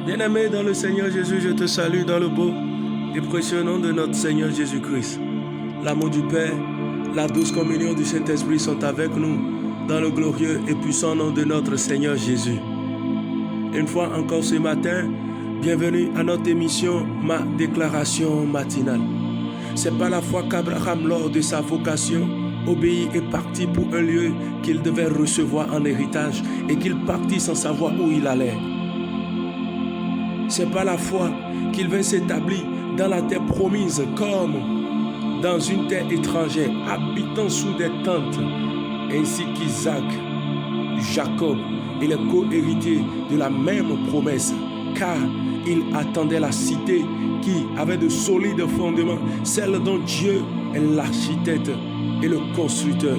Bien-aimé dans le Seigneur Jésus, je te salue dans le beau et précieux nom de notre Seigneur Jésus-Christ. L'amour du Père, la douce communion du Saint-Esprit sont avec nous dans le glorieux et puissant nom de notre Seigneur Jésus. Une fois encore ce matin, bienvenue à notre émission Ma déclaration matinale. C'est par la foi qu'Abraham, lors de sa vocation, obéit et partit pour un lieu qu'il devait recevoir en héritage et qu'il partit sans savoir où il allait. C'est par la foi qu'il vint s'établir dans la terre promise comme dans une terre étrangère, habitant sous des tentes, ainsi qu'Isaac, Jacob et les co-héritiers de la même promesse, car il attendait la cité qui avait de solides fondements, celle dont Dieu est l'architecte et le constructeur.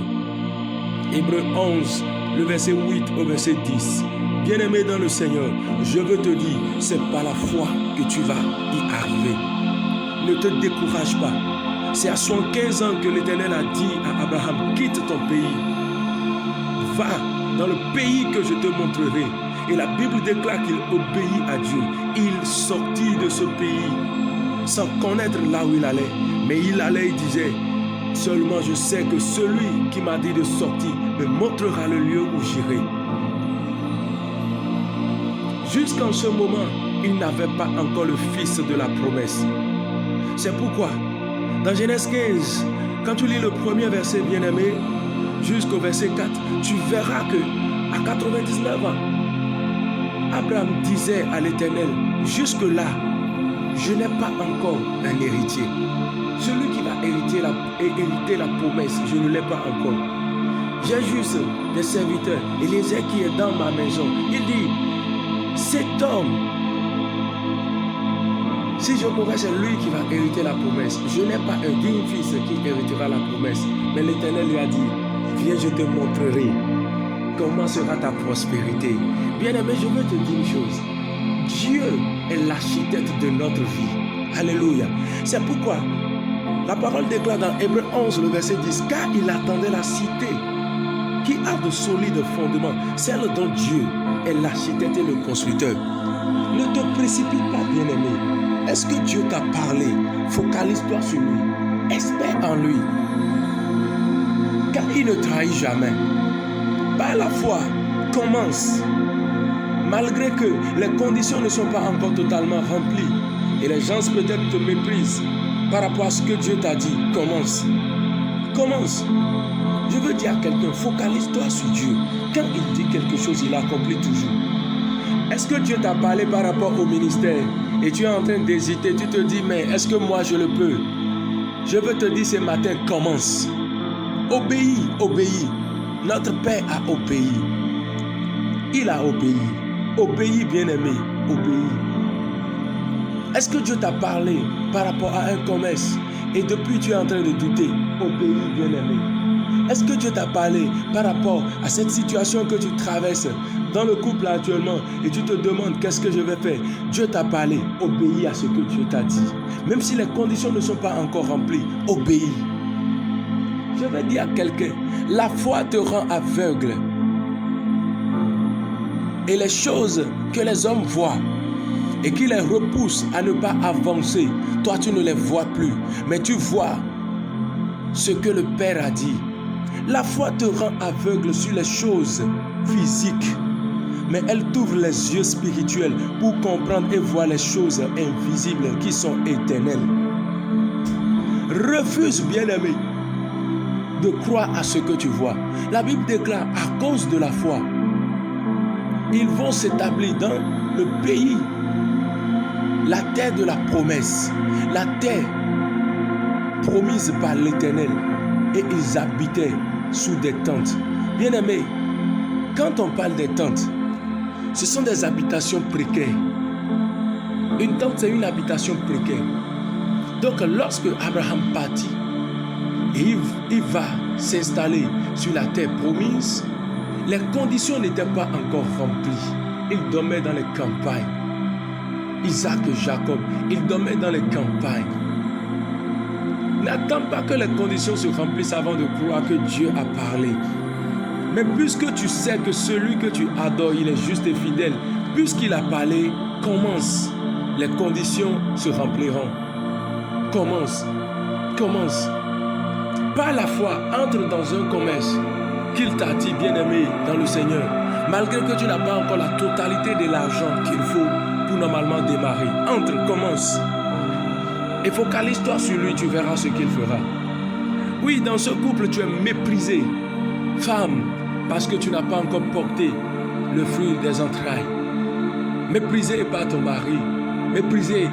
Hébreux 11, le verset 8 au verset 10. Bien-aimé dans le Seigneur, je veux te dire, c'est par la foi que tu vas y arriver. Ne te décourage pas. C'est à 75 ans que l'Éternel a dit à Abraham, quitte ton pays. Va dans le pays que je te montrerai. Et la Bible déclare qu'il obéit à Dieu. Il sortit de ce pays sans connaître là où il allait. Mais il allait, il disait, seulement je sais que celui qui m'a dit de sortir me montrera le lieu où j'irai. Jusqu'en ce moment, il n'avait pas encore le fils de la promesse. C'est pourquoi, dans Genèse 15, quand tu lis le premier verset bien-aimé, jusqu'au verset 4, tu verras que à 99 ans, Abraham disait à l'Éternel, jusque-là, je n'ai pas encore un héritier. Celui qui va hériter la promesse, je ne l'ai pas encore. J'ai juste des serviteurs. Élisée qui est dans ma maison. Il dit, cet homme, si je mourrai, c'est lui qui va hériter la promesse. Je n'ai pas un digne fils qui héritera la promesse. Mais l'Éternel lui a dit, viens, je te montrerai comment sera ta prospérité. Bien-aimé, je veux te dire une chose. Dieu est l'architecte de notre vie. Alléluia. C'est pourquoi la parole déclare dans Hébreux 11, le verset 10, car il attendait la cité qui a de solides fondements, celle dont Dieu est l'architecte et le constructeur. Ne te précipite pas, bien-aimé. Est-ce que Dieu t'a parlé? Focalise-toi sur lui. Espère en lui. Car il ne trahit jamais. Par la foi, commence. Malgré que les conditions ne sont pas encore totalement remplies et les gens peut-être te méprisent par rapport à ce que Dieu t'a dit, commence. Commence. Je veux dire à quelqu'un, focalise-toi sur Dieu. Quand il dit quelque chose, il accomplit toujours. Est-ce que Dieu t'a parlé par rapport au ministère et tu es en train d'hésiter, tu te dis, mais est-ce que moi je le peux? Je veux te dire ce matin, commence. Obéis, obéis. Notre Père a obéi. Il a obéi. Obéis, bien-aimé, obéis. Est-ce que Dieu t'a parlé par rapport à un commerce et depuis tu es en train de douter? Obéis, bien-aimé. Est-ce que Dieu t'a parlé par rapport à cette situation que tu traverses dans le couple actuellement et tu te demandes qu'est-ce que je vais faire? Dieu t'a parlé, obéis à ce que Dieu t'a dit. Même si les conditions ne sont pas encore remplies, obéis. Je vais dire à quelqu'un, la foi te rend aveugle. Et les choses que les hommes voient et qui les repoussent à ne pas avancer, toi tu ne les vois plus, mais tu vois ce que le Père a dit. La foi te rend aveugle sur les choses physiques, mais elle t'ouvre les yeux spirituels pour comprendre et voir les choses invisibles qui sont éternelles. Refuse, bien-aimé, de croire à ce que tu vois. La Bible déclare, à cause de la foi, ils vont s'établir dans le pays, la terre de la promesse, la terre promise par l'Éternel, et ils habitaient sous des tentes. Bien-aimés, quand on parle des tentes, ce sont des habitations précaires. Une tente, c'est une habitation précaire. Donc, lorsque Abraham partit, et il va s'installer sur la terre promise, les conditions n'étaient pas encore remplies. Il dormait dans les campagnes. Isaac et Jacob, ils dormaient dans les campagnes. N'attends pas que les conditions se remplissent avant de croire que Dieu a parlé. Mais puisque tu sais que celui que tu adores, il est juste et fidèle, puisqu'il a parlé, commence. Les conditions se rempliront. Commence. Par la foi, entre dans un commerce qu'il t'a dit, bien-aimé dans le Seigneur, malgré que tu n'as pas encore la totalité de l'argent qu'il faut pour normalement démarrer. Entre, commence. Et focalise-toi sur lui, tu verras ce qu'il fera. Oui, dans ce couple, tu es méprisé, femme, parce que tu n'as pas encore porté le fruit des entrailles. Méprisé par ton mari, méprisé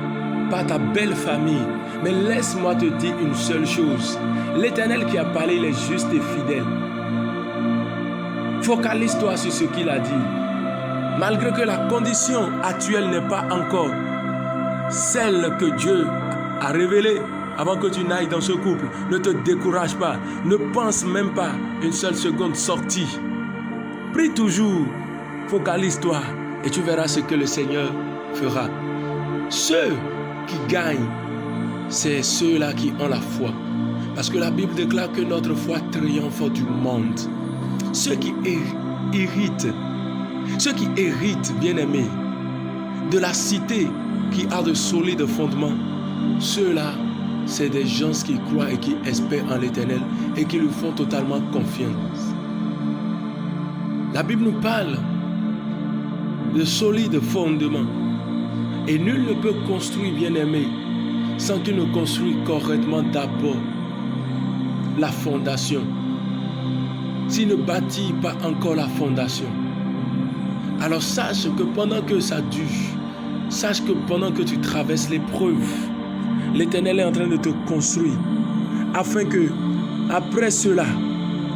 par ta belle famille. Mais laisse-moi te dire une seule chose. L'Éternel qui a parlé, il est juste et fidèle. Focalise-toi sur ce qu'il a dit. Malgré que la condition actuelle n'est pas encore celle que Dieu a révélée avant que tu n'ailles dans ce couple, ne te décourage pas. Ne pense même pas une seule seconde sortie. Prie toujours. Focalise-toi et tu verras ce que le Seigneur fera. Ceux qui gagnent, c'est ceux-là qui ont la foi. Parce que la Bible déclare que notre foi triomphe du monde. Ceux qui héritent, bien-aimés, de la cité qui a de solides fondements, ceux-là, c'est des gens qui croient et qui espèrent en l'Éternel et qui lui font totalement confiance. La Bible nous parle de solides fondements. Et nul ne peut construire, bien-aimé, sans qu'il ne construise correctement d'abord la fondation. S'il ne bâtit pas encore la fondation, alors sache que pendant que ça dure, sache que pendant que tu traverses l'épreuve, l'Éternel est en train de te construire, afin que, après cela,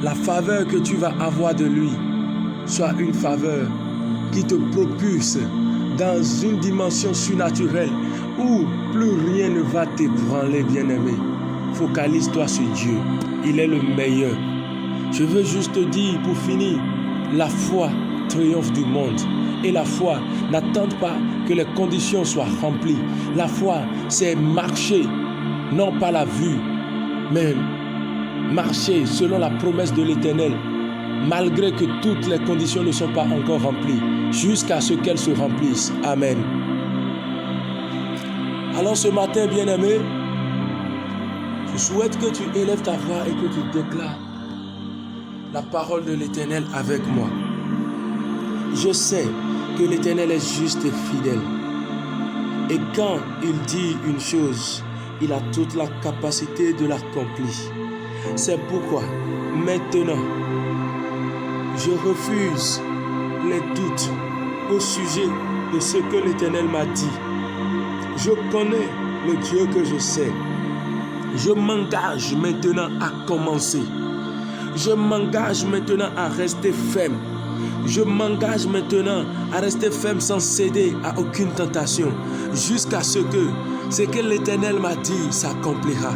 la faveur que tu vas avoir de lui soit une faveur qui te propulse dans une dimension surnaturelle où plus rien ne va t'ébranler, bien-aimé. Focalise-toi sur Dieu. Il est le meilleur. Je veux juste te dire, pour finir, la foi triomphe du monde. Et la foi n'attend pas que les conditions soient remplies. La foi, c'est marcher, non pas la vue, mais marcher selon la promesse de l'Éternel, malgré que toutes les conditions ne sont pas encore remplies, jusqu'à ce qu'elles se remplissent. Amen. Alors ce matin, bien-aimé, je souhaite que tu élèves ta voix et que tu déclares la parole de l'Éternel avec moi. Je sais que l'Éternel est juste et fidèle. Et quand il dit une chose, il a toute la capacité de l'accomplir. C'est pourquoi, maintenant, je refuse les doutes au sujet de ce que l'Éternel m'a dit. Je connais le Dieu que je sais. Je m'engage maintenant à commencer. Je m'engage maintenant à rester ferme. Je m'engage maintenant à rester ferme sans céder à aucune tentation jusqu'à ce que l'Éternel m'a dit s'accomplira.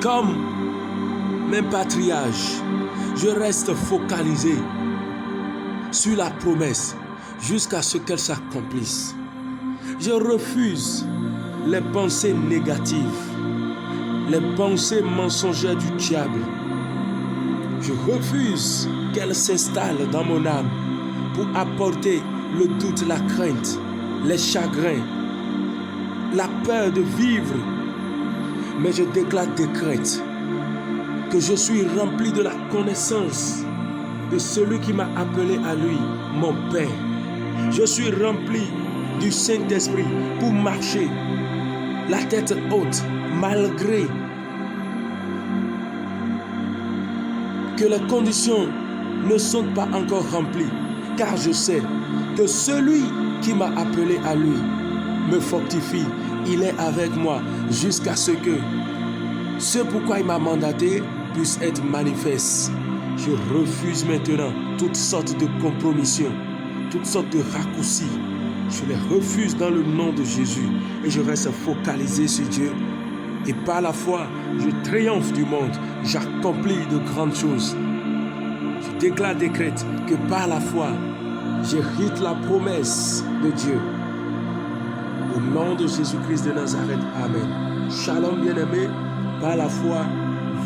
Comme mes patriarches, je reste focalisé sur la promesse jusqu'à ce qu'elle s'accomplisse. Je refuse les pensées négatives, les pensées mensongères du diable. Je refuse qu'elles s'installent dans mon âme pour apporter le doute, la crainte, les chagrins, la peur de vivre. Mais je décrète que je suis rempli de la connaissance de celui qui m'a appelé à lui, mon Père. Je suis rempli du Saint-Esprit pour marcher la tête haute, malgré que les conditions ne sont pas encore remplies, car je sais que celui qui m'a appelé à lui me fortifie. Il est avec moi jusqu'à ce que ce pourquoi il m'a mandaté puisse être manifeste. Je refuse maintenant toutes sortes de compromissions, toutes sortes de raccourcis. Je les refuse dans le nom de Jésus et je reste focalisé sur Dieu. Et par la foi, je triomphe du monde. J'accomplis de grandes choses. Je décrète que par la foi, j'hérite la promesse de Dieu. Au nom de Jésus-Christ de Nazareth. Amen. Shalom, bien-aimé. Par la foi,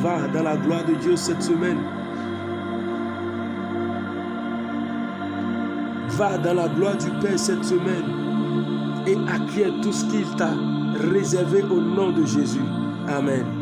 va dans la gloire de Dieu cette semaine. Va dans la gloire du Père cette semaine et acquiert tout ce qu'il t'a réservé au nom de Jésus. Amen.